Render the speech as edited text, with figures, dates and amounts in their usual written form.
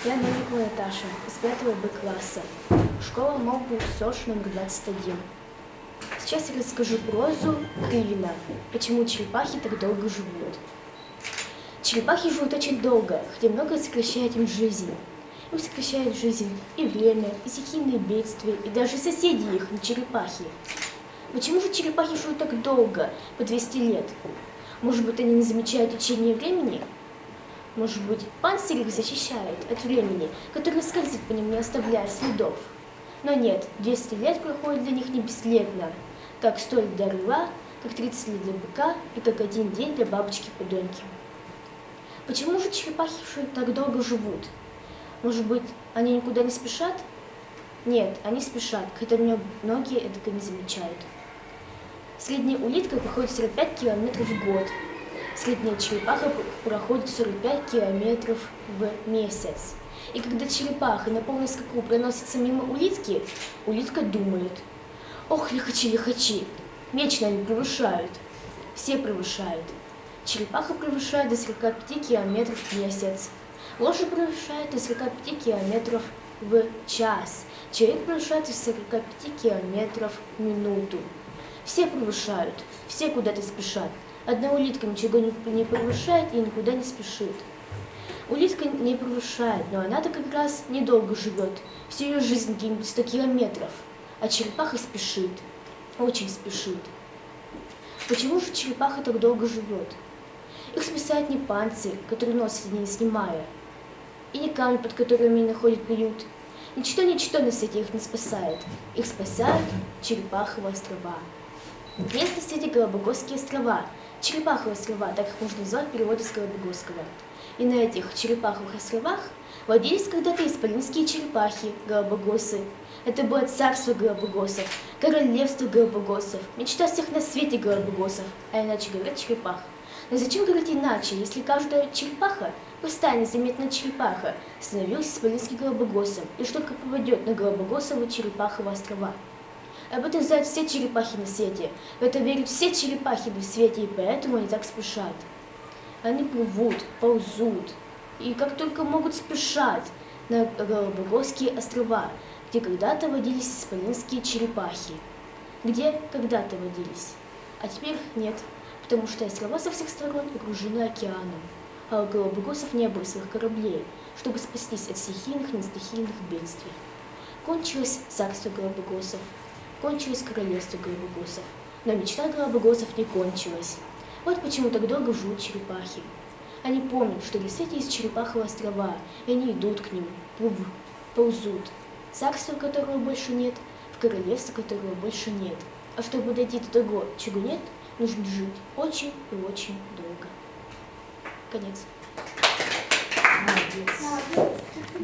Я Новикова Наташа, из 5 Б класса. Школа МОБУ СОЖ номер 21. Сейчас я расскажу прозу Кривина «Почему черепахи так долго живут». Черепахи живут очень долго, хотя многое сокращает им жизнь. Им сокращает жизнь и время, и стихийные бедствия, и даже соседи их, не черепахи. Почему же черепахи живут так долго, по 200 лет? Может быть, они не замечают течение времени? Может быть, панцирь их защищает от времени, которое скользит по ним, не оставляя следов? Но нет, 200 лет проходит для них не бесследно, как 100 лет для орла, как 30 лет для быка и как 1 день для бабочки-подонки. Почему же черепахи так долго живут? Может быть, они никуда не спешат? Нет, они спешат, хотя многие этого не замечают. Средняя улитка проходит 45 километров в год. Средняя черепаха проходит 45 километров в месяц. И когда черепаха на полном скаку проносится мимо улитки, улитка думает: «Ох, лихачи, вечно они превышают». Все превышают. Черепаха превышает до 45 километров в месяц. Лошадь превышает до 45 километров в час. Человек превышает до 45 километров в минуту. Все превышают, все куда-то спешат. Одна улитка ничего не превышает и никуда не спешит. Улитка не превышает, но она-то как раз недолго живет. Всю ее жизнь где-нибудь 100 километров. А черепаха спешит, очень спешит. Почему же черепаха так долго живет? Их спасает не панцирь, который носят они не снимая, и не камни, под которыми они находят приют. Ничто на свете их не спасает. Их спасают Черепаховы острова. Есть на свете Галапагосские острова. Черепаховые острова, так их можно назвать в переводе с Галапагосского. И на этих Черепаховых островах водились когда-то исполинские черепахи, Галапагосы. Это было царство Галапагосов, королевство Галапагосов, мечта всех на свете Галапагосов, а иначе говорят черепах. Но зачем говорить иначе, если каждая черепаха, простая незаметная черепаха, становилась исполинским Галапагосом и что только попадет на Галапагосовы Черепаховы острова? Об этом знают все черепахи на свете, в это верят все черепахи на свете, и поэтому они так спешат. Они плывут, ползут, и как только могут спешат на Галапагосские острова, где когда-то водились исполинские черепахи. Где когда-то водились, а теперь нет, потому что острова со всех сторон окружены океаном, а у Галапагосов не было своих кораблей, чтобы спастись от стихийных и нестихийных бедствий. Кончилось царство Галапагосов, кончилось королевство Галапагосов, но мечта Галапагосов не кончилась. Вот почему так долго живут черепахи. Они помнят, что на свете есть Черепаховы острова, и они идут к ним, ползут. Царство, которого больше нет, в королевство, которого больше нет. А чтобы дойти до того, чего нет, нужно жить очень и очень долго. Конец. Молодец.